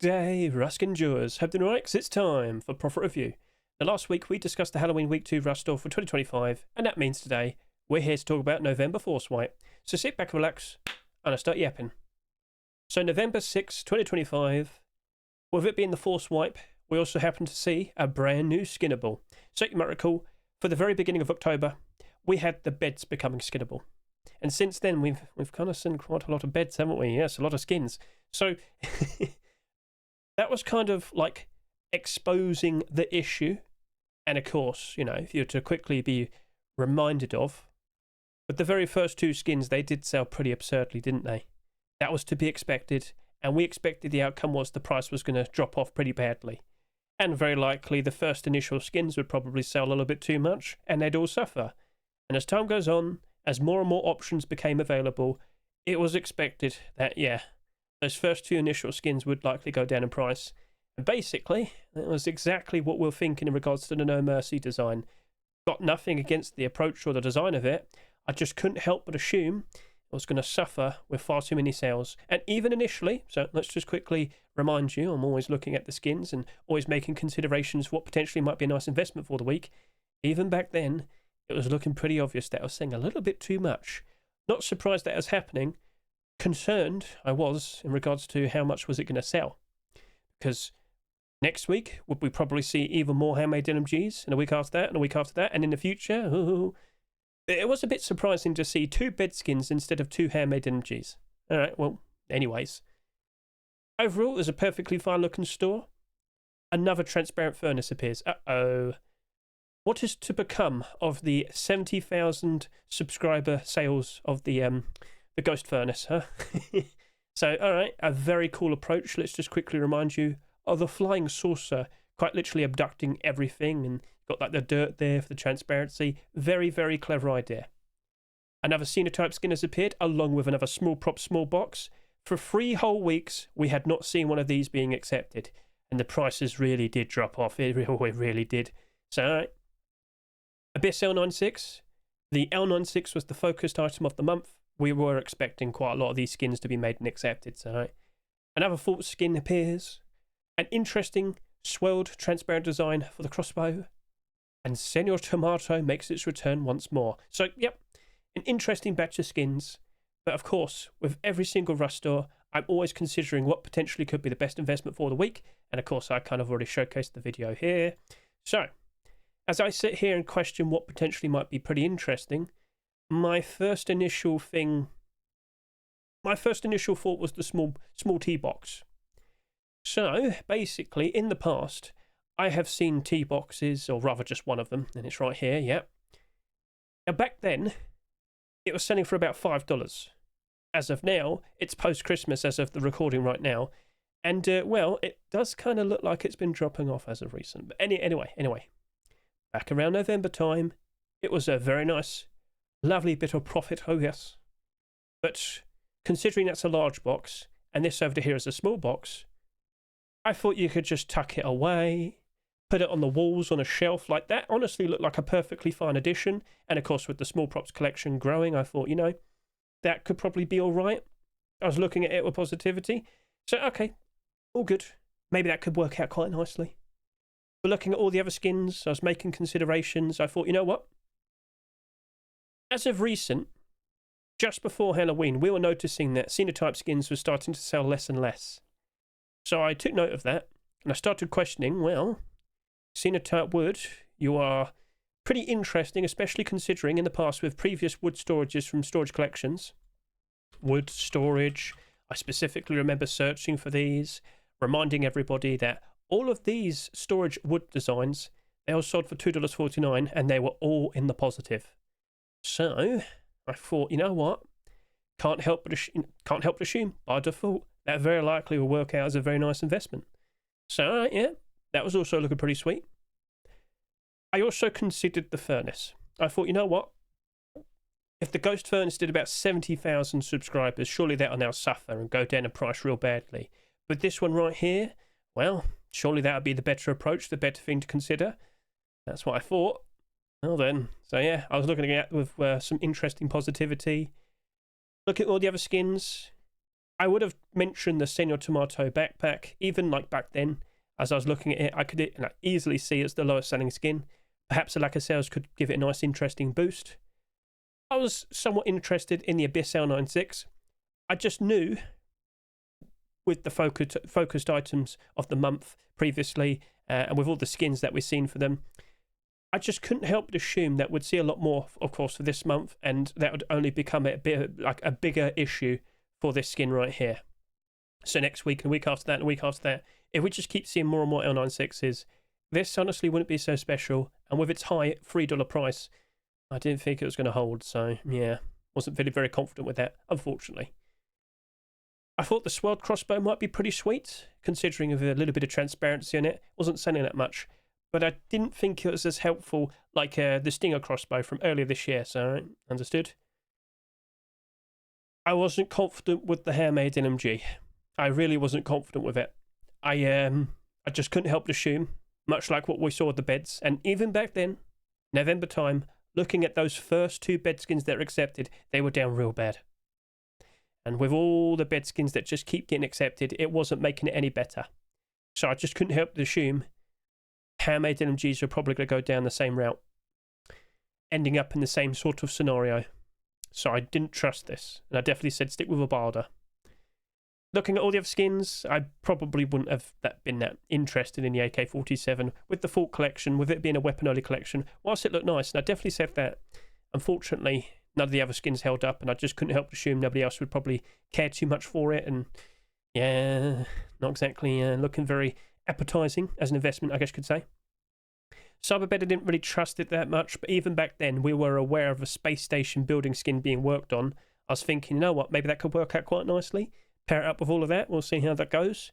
Day, Ruskin Jewers. Hope they're right, 'cause it's time for Profit Review. Now, last week we discussed the Halloween Week 2 Rust Store for 2025, and that means today we're here to talk about November Force Wipe. So sit back, relax, and I'll start yapping. So November 6, 2025, with it being the Force Wipe, we also happen to see a brand new Skinnable. So you might recall, for the very beginning of October, we had the beds becoming skinnable. And since then, we've kind of seen quite a lot of beds, haven't we? Yes, a lot of skins. So that was kind of like exposing the issue. And of course, you know, if you're to quickly be reminded of, but the very first two skins, they did sell pretty absurdly, didn't they? That was to be expected. And we expected the outcome was the price was going to drop off pretty badly. And very likely the first initial skins would probably sell a little bit too much, and they'd all suffer. And as time goes on, as more and more options became available, it was expected that, yeah, those first two initial skins would likely go down in price. And basically, that was exactly what we were thinking in regards to the No Mercy design. Got nothing against the approach or the design of it. I just couldn't help but assume it was going to suffer with far too many sales. And even initially, so let's just quickly remind you, I'm always looking at the skins and always making considerations for what potentially might be a nice investment for the week. Even back then, it was looking pretty obvious that I was saying a little bit too much. Not surprised that was happening. Concerned I was in regards to how much was it going to sell. Because next week, would we probably see even more handmade LMGs, and a week after that, and a week after that, and in the future, it was a bit surprising to see two bed skins instead of two handmade LMGs. Alright, well, anyways. Overall, it was a perfectly fine looking store. Another transparent furnace appears. Uh-oh. What is to become of the 70,000 subscriber sales of the Ghost Furnace, huh? So, alright, a very cool approach. Let's just quickly remind you of the flying saucer, quite literally abducting everything, and got like the dirt there for the transparency. Very, very clever idea. Another Sinotype skin has appeared, along with another small prop, small box. For 3 whole weeks, we had not seen one of these being accepted, and the prices really did drop off. It really did. So, alright. Abyss L96. The L96 was the focused item of the month. We were expecting quite a lot of these skins to be made and accepted. So, right. Another false skin appears. An interesting swirled transparent design for the crossbow. And Senor Tomato makes its return once more. So, yep, an interesting batch of skins. But of course, with every single Rust store, I'm always considering what potentially could be the best investment for the week. And of course, I kind of already showcased the video here. So, as I sit here and question what potentially might be pretty interesting, my first initial thought was the small tea box. So basically, in the past, I have seen tea boxes, or rather just one of them, and it's right here. Yeah. Now back then, it was selling for about $5. As of now, it's post-Christmas as of the recording right now, and well, it does kind of look like it's been dropping off as of recent. But anyway. Back around November time, it was a very nice, lovely bit of profit, oh yes. But considering that's a large box, and this over here is a small box, I thought you could just tuck it away, put it on the walls on a shelf like that. Honestly looked like a perfectly fine addition. And of course, with the small props collection growing, I thought, you know, that could probably be all right. I was looking at it with positivity. So, okay, all good. Maybe that could work out quite nicely. But looking at all the other skins, I was making considerations. I thought, you know what? As of recent, just before Halloween, we were noticing that Sinotype skins were starting to sell less and less. So I took note of that, and I started questioning, well, Sinotype wood, you are pretty interesting, especially considering in the past with previous wood storages from storage collections. Wood storage, I specifically remember searching for these, reminding everybody that all of these storage wood designs, they all sold for $2.49, and they were all in the positive. So I thought, you know what? Can't help but assume by default that very likely will work out as a very nice investment. So yeah, that was also looking pretty sweet. I also considered the furnace. I thought, you know what? If the Ghost Furnace did about 70,000 subscribers, surely that'll now suffer and go down in price real badly. But this one right here, well, surely that would be the better approach, the better thing to consider. That's what I thought. Well then, so yeah, I was looking at it with some interesting positivity. Look at all the other skins. I would have mentioned the Senor Tomato backpack, even like back then. As I was looking at it, I could easily see it's the lowest selling skin. Perhaps a lack of sales could give it a nice, interesting boost. I was somewhat interested in the Abyss L96. I just knew, with the focused items of the month previously, and with all the skins that we've seen for them, I just couldn't help but assume that we'd see a lot more, of course, for this month, and that would only become a bit like a bigger issue for this skin right here. So next week, and the week after that, and the week after that, if we just keep seeing more and more L96s, this honestly wouldn't be so special. And with its high $3 price, I didn't think it was going to hold. So yeah, wasn't feeling very confident with that, unfortunately. I thought the sword crossbow might be pretty sweet, considering of a little bit of transparency on it. Wasn't selling that much, but I didn't think it was as helpful like the Stinger crossbow from earlier this year. So understood. I wasn't confident with the Handmade LMG. I really wasn't confident with it. I just couldn't help but assume, much like what we saw with the beds, and even back then, November time, looking at those first 2 bed skins that were accepted, they were down real bad. And with all the bed skins that just keep getting accepted, it wasn't making it any better. So I just couldn't help but assume Handmade LMGs were probably going to go down the same route, ending up in the same sort of scenario. So I didn't trust this, and I definitely said stick with a barda. Looking at all the other skins, I probably wouldn't have been that interested in the AK-47 with the full collection, with it being a weapon-only collection, whilst it looked nice, and I definitely said that. Unfortunately, none of the other skins held up, and I just couldn't help but assume nobody else would probably care too much for it, and yeah, not exactly looking very appetizing as an investment, I guess you could say. Cyberbed, I didn't really trust it that much, but even back then, we were aware of a space station building skin being worked on. I was thinking, you know what, maybe that could work out quite nicely. Pair it up with all of that, we'll see how that goes.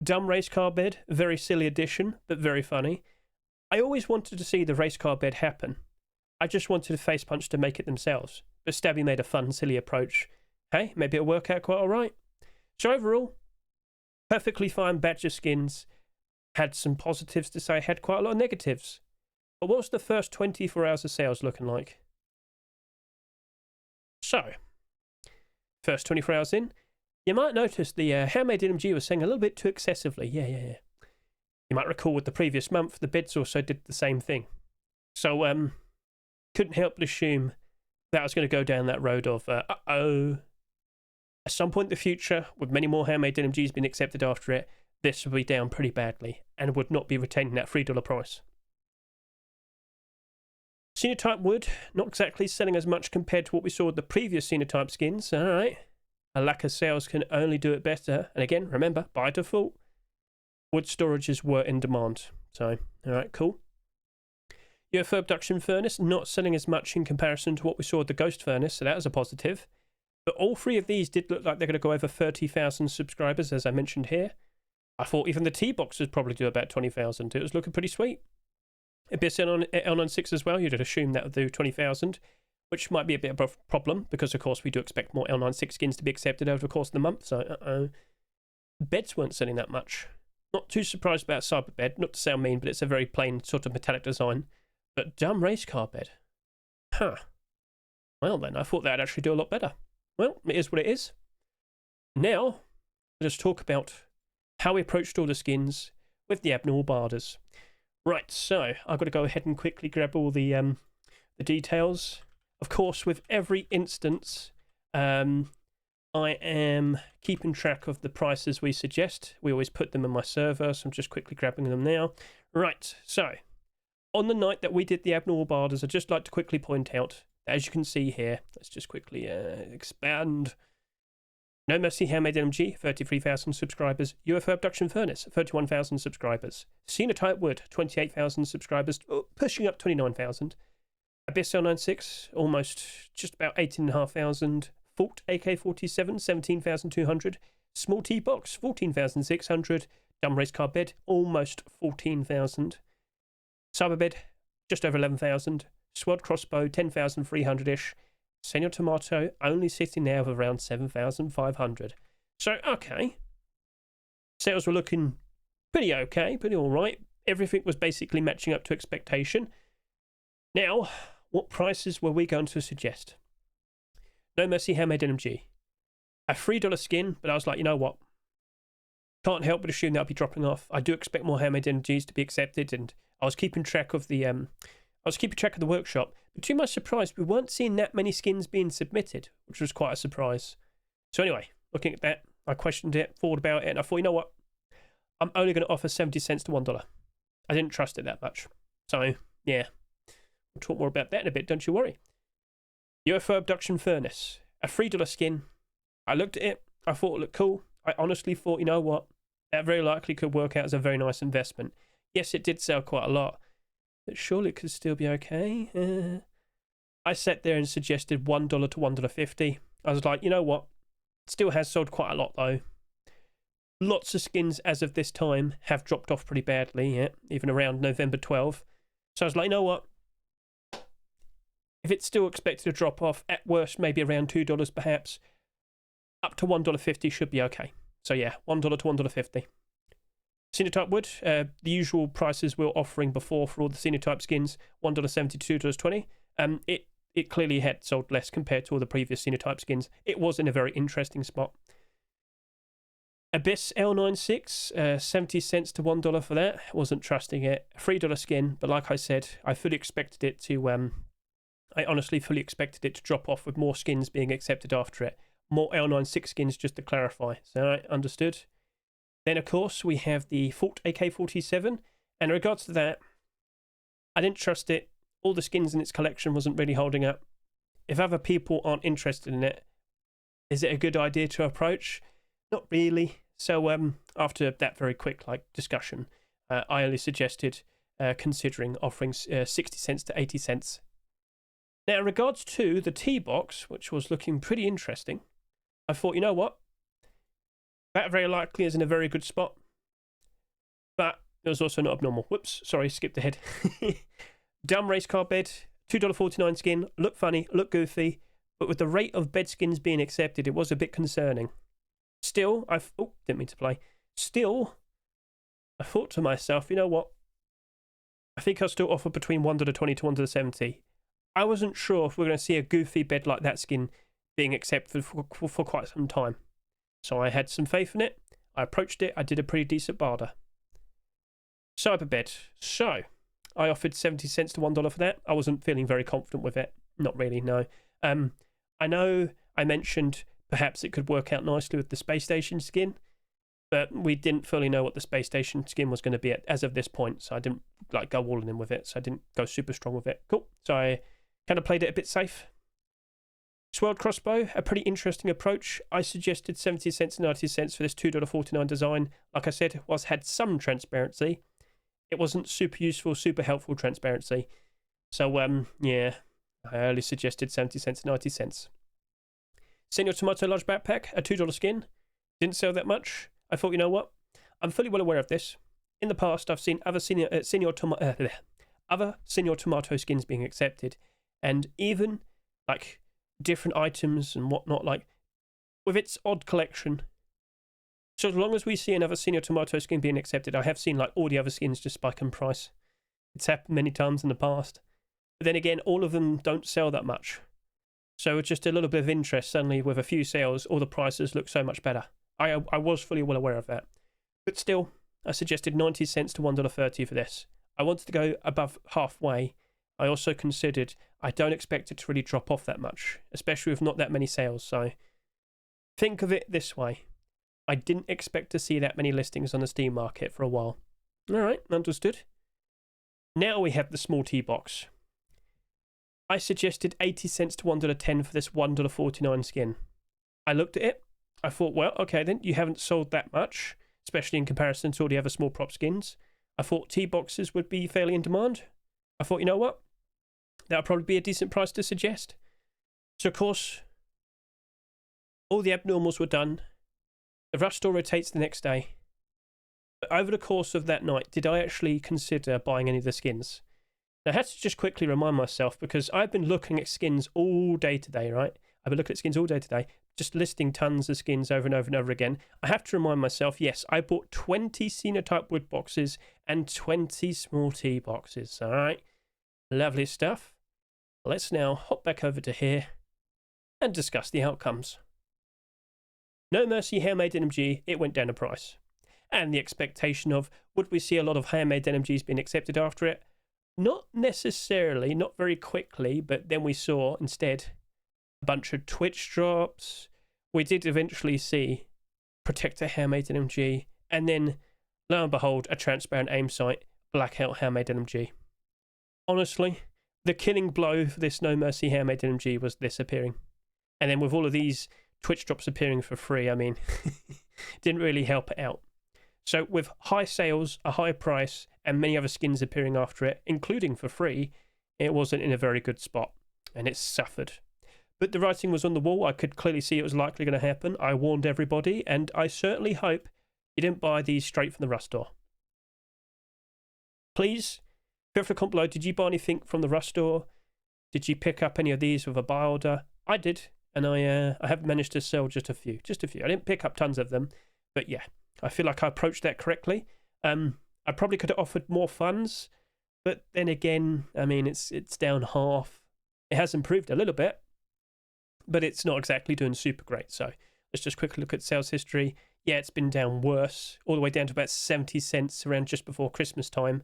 Dumb race car bed, very silly addition, but very funny. I always wanted to see the race car bed happen. I just wanted a face punch to make it themselves, but Stabby made a fun, silly approach. Hey, maybe it'll work out quite alright. So overall, perfectly fine batch of skins. Had some positives to say, had quite a lot of negatives. But what's the first 24 hours of sales looking like? So, first 24 hours in, you might notice the Handmade LMG was saying a little bit too excessively. Yeah. You might recall with the previous month, the bids also did the same thing. So, couldn't help but assume that I was going to go down that road of, uh-oh. At some point in the future, with many more Handmade LMGs being accepted after it, this would be down pretty badly and would not be retaining that $3 price. Sinotype wood, not exactly selling as much compared to what we saw with the previous Sinotype skins. Alright. A lack of sales can only do it better. And again, remember, by default, wood storages were in demand. So, alright, cool. UFO abduction furnace, not selling as much in comparison to what we saw with the ghost furnace, so that was a positive. But all 3 of these did look like they're going to go over 30,000 subscribers, as I mentioned here. I thought even the T-Box would probably do about 20,000. It was looking pretty sweet. Abyss on L96 as well, you'd assume that would do 20,000. Which might be a bit of a problem, because of course we do expect more L96 skins to be accepted over the course of the month, so Beds weren't selling that much. Not too surprised about Cyberbed, not to sound mean, but it's a very plain sort of metallic design. But dumb race car bed. Huh. Well then, I thought that'd actually do a lot better. Well, it is what it is. Now, let's talk about how we approached all the skins with the abnormal bardas. Right, so I've got to go ahead and quickly grab all the details. Of course, with every instance, I am keeping track of the prices we suggest. We always put them in my server, so I'm just quickly grabbing them now. Right, so on the night that we did the abnormal bardas, I'd just like to quickly point out, as you can see here, let's just quickly expand. No Mercy Handmade LMG, 33,000 subscribers. UFO Abduction Furnace, 31,000 subscribers. Sinotype Wood, 28,000 subscribers, pushing up 29,000. Abyss L96, almost just about 18,500. Fault AK-47, 17,200. Small T-Box, 14,600. Dumb Race Car Bed, almost 14,000. Cyberbed, just over 11,000. Sword Crossbow, 10,300-ish. Senor Tomato, only sitting there with around 7,500. So, okay. Sales were looking pretty okay, pretty alright. Everything was basically matching up to expectation. Now, what prices were we going to suggest? No Mercy Handmade LMG. A $3 skin, but I was like, you know what? Can't help but assume that'll be dropping off. I do expect more HMLMGs to be accepted, and I was keeping track of the workshop. But to my surprise, we weren't seeing that many skins being submitted, which was quite a surprise. So anyway, looking at that, I questioned it, thought about it, and I thought, you know what? I'm only going to offer 70 cents to $1. I didn't trust it that much. So, yeah. We'll talk more about that in a bit, don't you worry. UFO Abduction Furnace. A $3 skin. I looked at it. I thought it looked cool. I honestly thought, you know what? That very likely could work out as a very nice investment. Yes, it did sell quite a lot. But surely it could still be okay. I sat there and suggested $1 to $1.50. I was like, you know what? It still has sold quite a lot, though. Lots of skins as of this time have dropped off pretty badly, yeah, even around November 12. So I was like, you know what? If it's still expected to drop off, at worst, maybe around $2 perhaps, up to $1.50 should be okay. So yeah, $1 to $1.50. Sinotype wood, the usual prices we were offering before for all the Sinotype skins, $1.70 to $2.20. It clearly had sold less compared to all the previous Sinotype skins. It was in a very interesting spot. Abyss L96, 70 cents to $1 for that. Wasn't trusting it. $3 skin, but like I said, I fully expected it to, I honestly fully expected it to drop off with more skins being accepted after it. More L96 skins, just to clarify. So I understood. Then, of course, we have the Fort AK-47. And in regards to that, I didn't trust it. All the skins in its collection wasn't really holding up. If other people aren't interested in it, is it a good idea to approach? Not really. So after that very quick discussion, I only suggested considering offering 60 cents to 80 cents. Now, in regards to the T-box, which was looking pretty interesting, I thought, you know what? That very likely is in a very good spot. But it was also not abnormal. Whoops, sorry, skipped ahead. Dumb race car bed, $2.49 skin, look funny, look goofy, but with the rate of bed skins being accepted, it was a bit concerning. Still, didn't mean to play. Still, I thought to myself, you know what? I think I'll still offer between $1.20 to $1.70. I wasn't sure if we're going to see a goofy bed like that skin being accepted for quite some time. So I had some faith in it. I approached it. I did a pretty decent barter. Cyber bed. So I offered 70 cents to $1 for that. I wasn't feeling very confident with it. Not really, no. I know I mentioned perhaps it could work out nicely with the space station skin, but we didn't fully know what the space station skin was going to be as of this point, so I didn't go all in with it, so I didn't go super strong with it. Cool. So I kind of played it a bit safe. Swirled crossbow, a pretty interesting approach. I suggested 70 cents and 90 cents for this $2.49 design. Like I said, it had some transparency. It wasn't super useful, super helpful transparency. So, yeah, I only suggested 70 cents and 90 cents. Senior Tomato large backpack, a $2 skin. Didn't sell that much. I thought, you know what? I'm fully well aware of this. In the past, I've seen other Senior Tomato skins being accepted. And even, different items and whatnot, with its odd collection. So as long as we see another Senior Tomato skin being accepted, I have seen, all the other skins just spike in price. It's happened many times in the past. But then again, all of them don't sell that much. So it's just a little bit of interest. Suddenly, with a few sales, all the prices look so much better. I was fully well aware of that. But still, I suggested 90 cents to $1.30 for this. I wanted to go above halfway. I also considered I don't expect it to really drop off that much, especially with not that many sales. So think of it this way. I didn't expect to see that many listings on the Steam market for a while. All right, understood. Now we have the small tea box. I suggested 80 cents to $1.10 for this $1.49 skin. I looked at it. I thought, well, okay then, you haven't sold that much, especially in comparison to all the other small prop skins. I thought tea boxes would be fairly in demand. I thought, you know what? That'll probably be a decent price to suggest. So, of course, all the abnormals were done. The rush store rotates the next day. But over the course of that night, did I actually consider buying any of the skins? Now, I had to just quickly remind myself, because I've been looking at skins all day today, right? I've been looking at skins all day today, just listing tons of skins over and over and over again. I have to remind myself, yes, I bought 20 Sinotype wood boxes and 20 small tea boxes, all right? Lovely stuff. Let's now hop back over to here and discuss the outcomes. No Mercy handmade NMG, it went down in price. And the expectation of, would we see a lot of handmade NMGs being accepted after it? Not necessarily, not very quickly, but then we saw instead a bunch of Twitch drops. We did eventually see Protector handmade NMG, and then lo and behold, a transparent aim sight blackout handmade NMG. Honestly, the killing blow for this No Mercy handmade NMG was this appearing. And then with all of these Twitch drops appearing for free, I mean, didn't really help it out. So with high sales, a high price, and many other skins appearing after it, including for free, it wasn't in a very good spot, and it suffered. But the writing was on the wall. I could clearly see it was likely going to happen. I warned everybody, and I certainly hope you didn't buy these straight from the Rust store. Please, feel free to comment below. Did you buy anything from the Rust store? Did you pick up any of these with a buy order? I did, and I have managed to sell just a few. I didn't pick up tons of them, but yeah, I feel like I approached that correctly. I probably could have offered more funds, but then again, I mean, it's down half. It has improved a little bit, but it's not exactly doing super great. So let's just quickly look at sales history. Yeah, it's been down worse, all the way down to about 70 cents around just before Christmas time.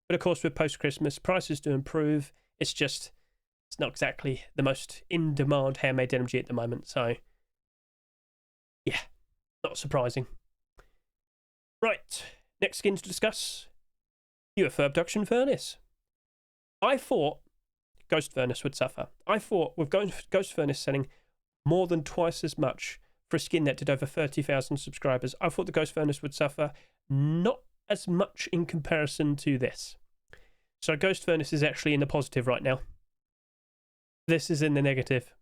But of course, with post-Christmas, prices do improve. It's not exactly the most in-demand handmade NMG at the moment. So yeah, not surprising. Right, next skin to discuss, UFO abduction furnace. I thought Ghost Furnace would suffer. I thought with Ghost Furnace selling more than twice as much for a skin that did over 30,000 subscribers, I thought the Ghost Furnace would suffer not as much in comparison to this. So Ghost Furnace is actually in the positive right now. This is in the negative.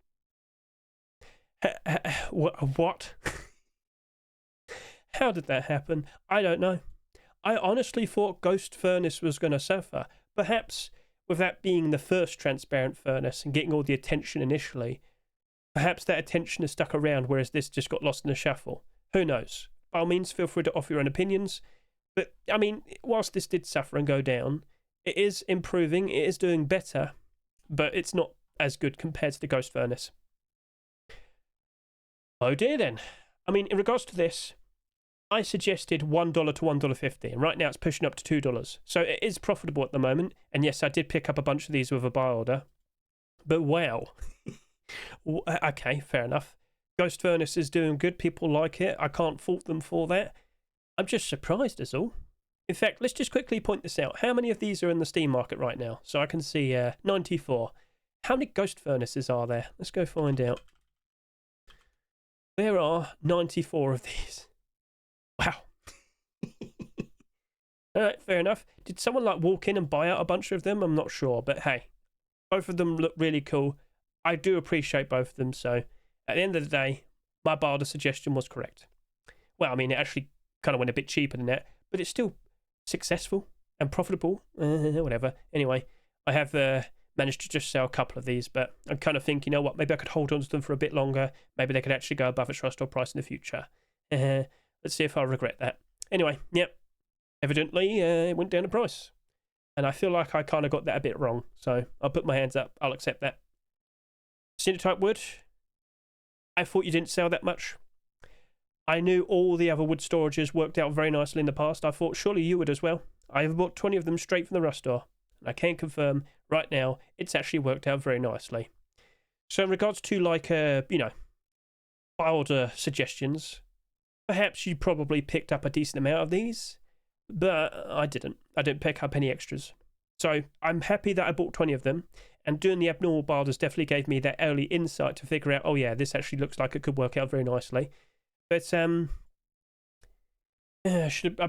What? How did that happen? I don't know. I honestly thought Ghost Furnace was going to suffer. Perhaps with that being the first transparent furnace and getting all the attention initially, perhaps that attention has stuck around, whereas this just got lost in the shuffle. Who knows? By all means, feel free to offer your own opinions. But, I mean, whilst this did suffer and go down, it is improving, it is doing better, but it's not as good compared to the Ghost Furnace. Oh dear then. I mean, in regards to this, I suggested $1 to $1.50, and right now it's pushing up to $2. So it is profitable at the moment. And yes, I did pick up a bunch of these with a buy order. But wow. Okay, fair enough. Ghost Furnace is doing good. People like it. I can't fault them for that. I'm just surprised is all. In fact, let's just quickly point this out. How many of these are in the Steam market right now? So I can see 94. How many Ghost Furnaces are there? Let's go find out. There are 94 of these. Wow. Alright, fair enough. Did someone like walk in and buy out a bunch of them? I'm not sure, but hey, both of them look really cool. I do appreciate both of them, so at the end of the day, my barter suggestion was correct. Well, I mean, it actually kind of went a bit cheaper than that, but it's still successful and profitable. Whatever. Anyway, I have managed to just sell a couple of these, but I'm kind of thinking, you know what, maybe I could hold on to them for a bit longer. Maybe they could actually go above its Rust store price in the future. Let's see if I regret that. Anyway, yep. Evidently, it went down in price. And I feel like I kind of got that a bit wrong. So I'll put my hands up. I'll accept that. Sinotype wood. I thought you didn't sell that much. I knew all the other wood storages worked out very nicely in the past. I thought surely you would as well. I have bought 20 of them straight from the Rust store. And I can confirm right now it's actually worked out very nicely. So in regards to like, buy order suggestions, perhaps you probably picked up a decent amount of these, but I didn't. I didn't pick up any extras. So I'm happy that I bought 20 of them, and doing the abnormal barders definitely gave me that early insight to figure out, oh yeah, this actually looks like it could work out very nicely. But I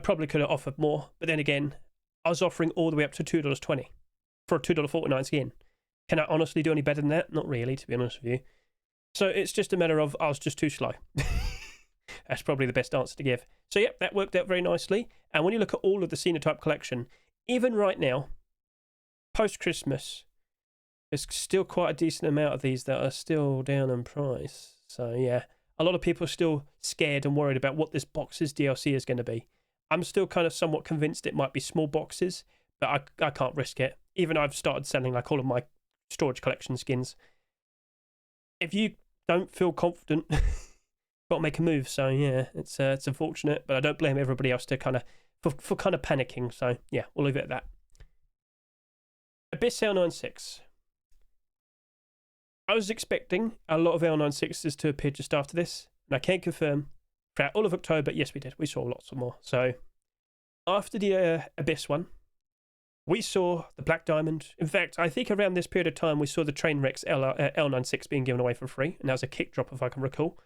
probably could have offered more, but then again, I was offering all the way up to $2.20 for a $2.49 skin. Can I honestly do any better than that? Not really, to be honest with you. So it's just a matter of I was just too slow. That's probably the best answer to give. So yep, that worked out very nicely. And when you look at all of the Sinotype collection, even right now, post-Christmas, there's still quite a decent amount of these that are still down in price. So yeah, a lot of people are still scared and worried about what this box's DLC is going to be. I'm still kind of somewhat convinced it might be small boxes, but I can't risk it. Even I've started selling like all of my storage collection skins. If you don't feel confident got to make a move. So yeah, it's unfortunate, but I don't blame everybody else to kind of for kind of panicking. So yeah, we'll leave it at that. Abyss L96. I was expecting a lot of L96s to appear just after this, and I can confirm throughout all of October, yes, we did. We saw lots of more. So after the Abyss one, we saw the Black Diamond. In fact, I think around this period of time, we saw the Trainwreck's L96 being given away for free, and that was a kick drop, if I can recall.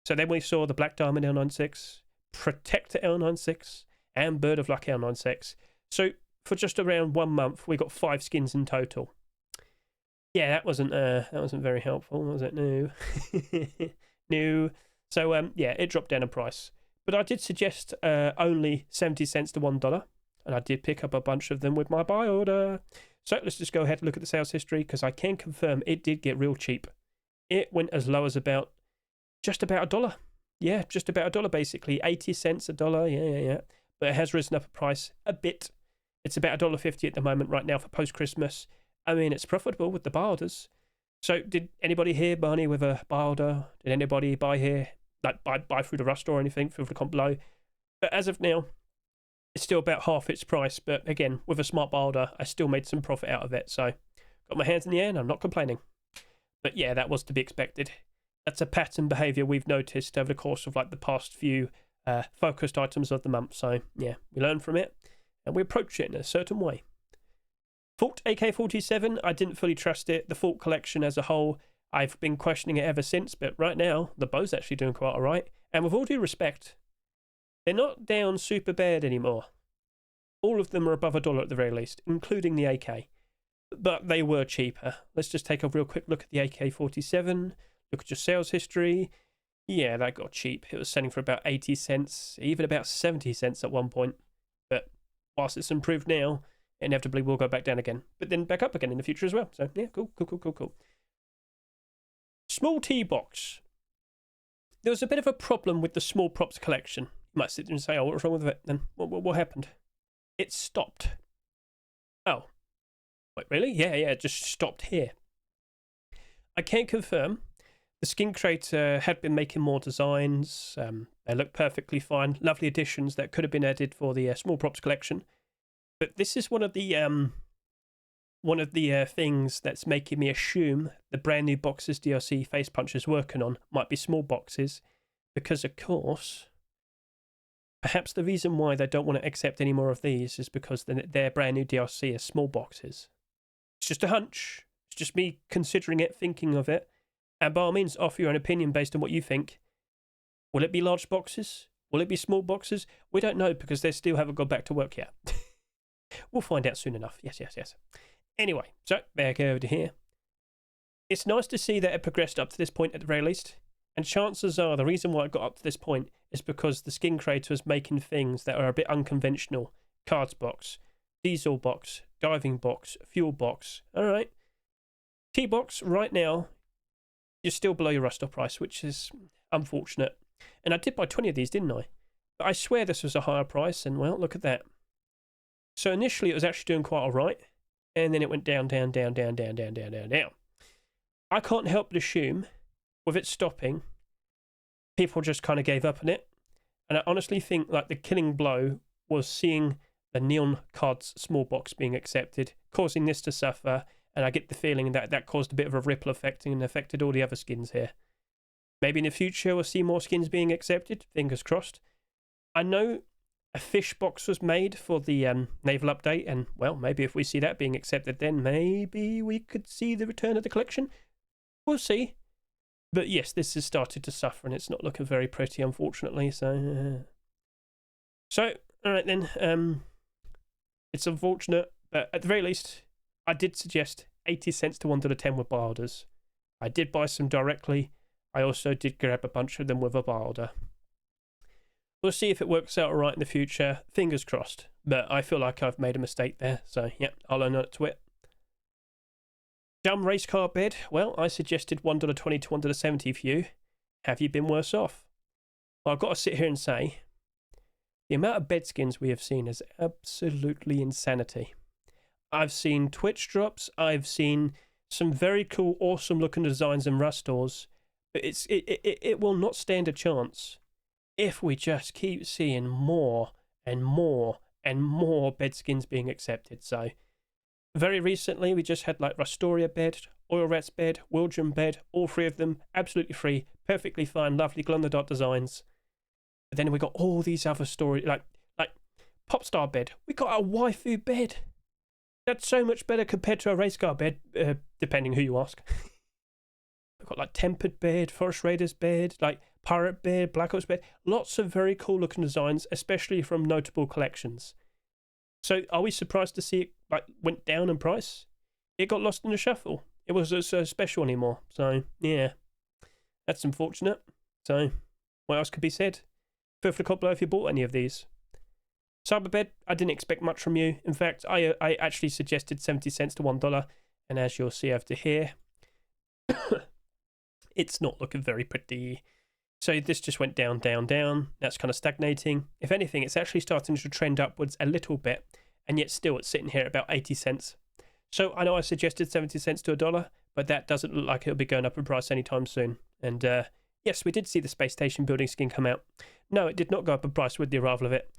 So then we saw the Black Diamond L96, Protector L96, and Bird of Luck L96. So for just around 1 month, we got 5 skins in total. Yeah, that wasn't very helpful, was it? No. No. So yeah, it dropped down in price. But I did suggest only 70 cents to $1, and I did pick up a bunch of them with my buy order. So let's just go ahead and look at the sales history, because I can confirm it did get real cheap. It went as low as just about $1. Yeah, just about $1 basically. 80 cents, $1. Yeah. But it has risen up in price a bit. It's about $1.50 at the moment right now for post-Christmas. I mean, it's profitable with the buy orders. So did anybody here buy any with a buy order? Did anybody buy here, like buy through the Rust or anything? Feel free to comment below. But as of now, it's still about half its price. But again, with a smart buy order, I still made some profit out of it. So got my hands in the air and I'm not complaining. But yeah, that was to be expected. That's a pattern behavior we've noticed over the course of like the past few focused items of the month. So yeah, we learn from it and we approach it in a certain way. Fault AK-47, I didn't fully trust it. The Fault collection as a whole, I've been questioning it ever since, but right now, the bow's actually doing quite alright. And with all due respect, they're not down super bad anymore. All of them are above $1 at the very least, including the AK. But they were cheaper. Let's just take a real quick look at the AK-47. Look at your sales history. Yeah, that got cheap. It was selling for about 80 cents, even about 70 cents at one point. But whilst it's improved now, inevitably will go back down again, but then back up again in the future as well. So yeah, cool. Small tea box. There was a bit of a problem with the small props collection. You might sit there and say, oh, what's wrong with it then? What happened? It stopped. Oh, wait, really? Yeah, it just stopped here. I can confirm the skin creator had been making more designs. They look perfectly fine. Lovely additions that could have been added for the small props collection. But this is one of the things that's making me assume the brand new boxes DLC Face Punch is working on might be small boxes, because of course, perhaps the reason why they don't want to accept any more of these is because their brand new DLC is small boxes. It's just a hunch. It's just me considering it, thinking of it, and by all means, offer your own opinion based on what you think. Will it be large boxes? Will it be small boxes? We don't know because they still haven't gone back to work yet. We'll find out soon enough. Yes. Anyway, so back over to here. It's nice to see that it progressed up to this point at the very least. And chances are the reason why it got up to this point is because the skin creator was making things that are a bit unconventional. Cards box, diesel box, diving box, fuel box. All right. T-box right now, you're still below your Rust price, which is unfortunate. And I did buy 20 of these, didn't I? But I swear this was a higher price, and well, look at that. So initially it was actually doing quite alright, and then it went down. I can't help but assume, with it stopping, people just kind of gave up on it. And I honestly think like the killing blow was seeing the Neon Cards small box being accepted, causing this to suffer, and I get the feeling that that caused a bit of a ripple effect and affected all the other skins here. Maybe in the future we'll see more skins being accepted, fingers crossed. I know a fish box was made for the naval update, and well, maybe if we see that being accepted, then maybe we could see the return of the collection. We'll see. But yes, this has started to suffer, and it's not looking very pretty, unfortunately. So all right then. It's unfortunate, but at the very least, I did suggest 80 cents to $1.10 with buy orders. I did buy some directly. I also did grab a bunch of them with a buy order. We'll see if it works out all right in the future. Fingers crossed. But I feel like I've made a mistake there. So, yeah, I'll own up to it. Dumb race car bed. Well, I suggested $1.20 to $1.70 for you. Have you been worse off? Well, I've got to sit here and say, the amount of bed skins we have seen is absolutely insanity. I've seen Twitch drops. I've seen some very cool, awesome looking designs in Rust stores. But it will not stand a chance if we just keep seeing more and more and more bed skins being accepted. So very recently, we just had like Rustoria bed, Oil Rats bed, Wildrum bed, all three of them absolutely free, perfectly fine, lovely glow-in-the-dark designs. But then we got all these other stories, like Popstar bed. We got a waifu bed. That's so much better compared to a race car bed, depending who you ask. We've got like Tempered bed, Forest Raiders bed, like Pirate bed, Black Ops bed. Lots of very cool looking designs, especially from notable collections. So are we surprised to see it like went down in price? It got lost in the shuffle. It wasn't so special anymore. So yeah, that's unfortunate. So what else could be said? Feel free to comment below if you bought any of these. Cyberbed, I didn't expect much from you. In fact, I actually suggested 70 cents to $1, and as you'll see over here, it's not looking very pretty. So this just went down, down, down. That's kind of stagnating. If anything, it's actually starting to trend upwards a little bit, and yet still it's sitting here at about 80 cents. So I know I suggested 70 cents to $1, but that doesn't look like it'll be going up in price anytime soon. And yes, we did see the space station building skin come out. No, it did not go up in price with the arrival of it.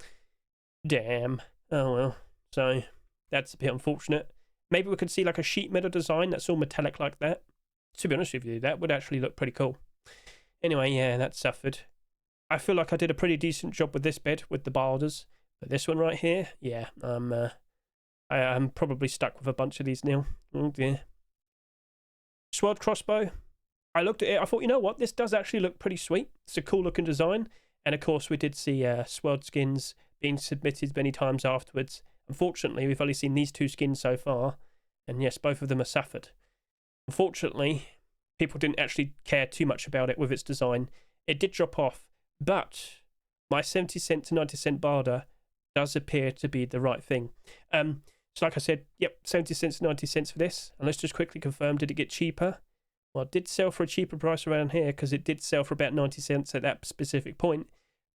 Damn. Oh well. So that's a bit unfortunate. Maybe we could see like a sheet metal design that's all metallic like that. To be honest with you, that would actually look pretty cool. Anyway, yeah, that suffered. I feel like I did a pretty decent job with this bed with the borders, but this one right here, yeah, I'm probably stuck with a bunch of these now. Oh dear. Sword crossbow. I looked at it. I thought, you know what? This does actually look pretty sweet. It's a cool looking design, and of course we did see sword skins being submitted many times afterwards. Unfortunately, we've only seen these two skins so far, and yes, both of them are suffered. Unfortunately, people didn't actually care too much about it with its design. It did drop off, but my 70 cent to 90 cent barter does appear to be the right thing. So like I said, yep, 70 cents to 90 cents for this. And let's just quickly confirm, did it get cheaper? Well, it did sell for a cheaper price around here because it did sell for about 90 cents at that specific point.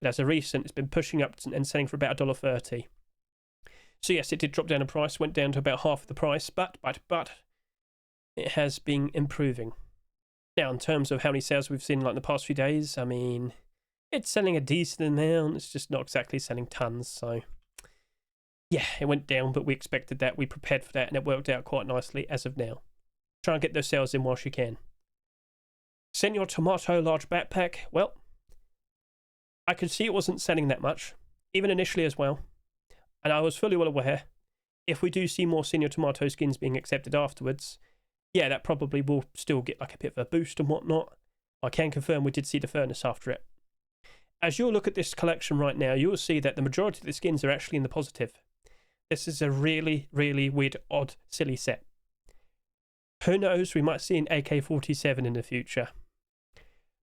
But as a recent, it's been pushing up and selling for about $1.30. So yes, it did drop down in price, went down to about half the price, but it has been improving. Now, in terms of how many sales we've seen like in the past few days, I mean, it's selling a decent amount. It's just not exactly selling tons. So yeah, it went down, but we expected that. We prepared for that, and it worked out quite nicely as of now. Try and get those sales in whilst you can. Senor Tomato large backpack. Well, I could see it wasn't selling that much, even initially as well. And I was fully well aware, if we do see more Senor Tomato skins being accepted afterwards, yeah, that probably will still get like a bit of a boost and whatnot. I can confirm we did see the furnace after it. As you'll look at this collection right now, you'll see that the majority of the skins are actually in the positive. This is a really, really weird, odd, silly set. Who knows, we might see an AK-47 in the future.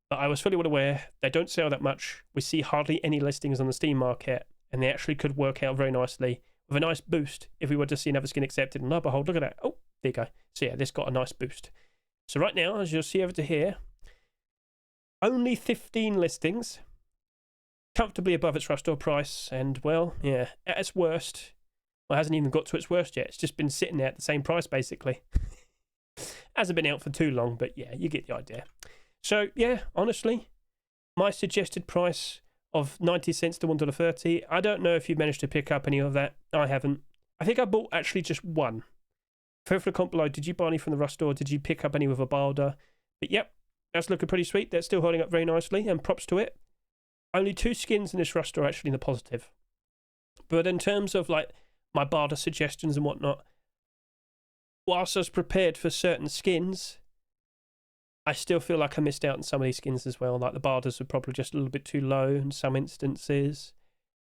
But I was fully well aware, they don't sell that much. We see hardly any listings on the Steam market, and they actually could work out very nicely with a nice boost if we were to see another skin accepted. And lo and behold, look at that. Oh, there you go. So yeah, this got a nice boost. So right now, as you'll see over to here, only 15 listings, comfortably above its Rustore price, and well, yeah, at its worst, well, it hasn't even got to its worst yet. It's just been sitting there at the same price, basically. Hasn't been out for too long, but yeah, you get the idea. So yeah, honestly, my suggested price of 90 cents to $1.30, I don't know if you've managed to pick up any of that. I haven't. I think I bought actually just one. Feel free to comment below, did you buy any from the Rustore? Did you pick up any with a Balder? But yep, that's looking pretty sweet. That's still holding up very nicely, and props to it. Only 2 skins in this Rustore actually in the positive. But in terms of like my Balder suggestions and whatnot, whilst I was prepared for certain skins, I still feel like I missed out on some of these skins as well. Like the Barders were probably just a little bit too low in some instances.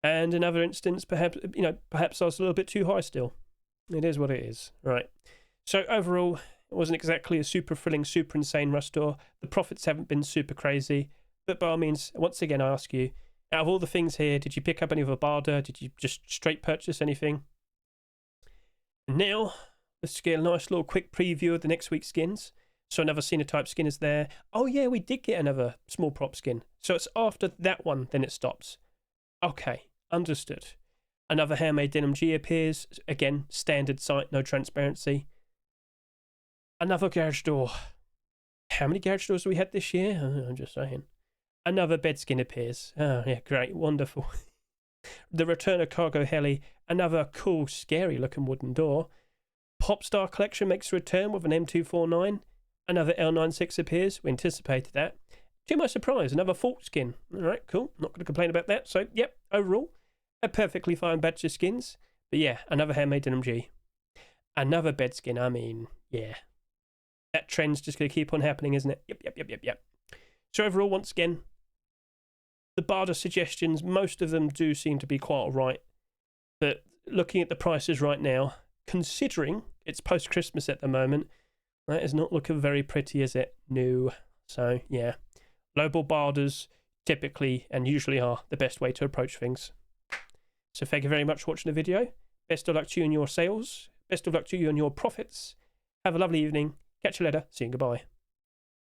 And in other instances, perhaps I was a little bit too high still. It is what it is. Right. So overall, it wasn't exactly a super thrilling, super insane Rustore. The profits haven't been super crazy. But by all means, once again, I ask you, out of all the things here, did you pick up any of a Barda? Did you just straight purchase anything? And now, let's get a nice little quick preview of the next week's skins. So another Sinotype skin is there. Oh yeah, we did get another small prop skin. So it's after that one, then it stops. Okay, understood. Another HMLMG appears. Again, standard sight, no transparency. Another garage door. How many garage doors have we had this year? I'm just saying. Another bedskin appears. Oh, yeah, great. Wonderful. The return of Cargo Heli. Another cool, scary-looking wooden door. Popstar Collection makes a return with an M249. Another L96 appears. We anticipated that. To my surprise, another Fault skin. All right, cool. Not going to complain about that. So, yep, overall, a perfectly fine batch of skins. But yeah, another handmade MG. Another bed skin. I mean, yeah. That trend's just going to keep on happening, isn't it? Yep. So overall, once again, the barter suggestions, most of them do seem to be quite all right. But looking at the prices right now, considering it's post-Christmas at the moment, that is not looking very pretty, is it? No. So, yeah. Lowball barters typically and usually are the best way to approach things. So thank you very much for watching the video. Best of luck to you in your sales. Best of luck to you in your profits. Have a lovely evening. Catch you later. See you. Goodbye.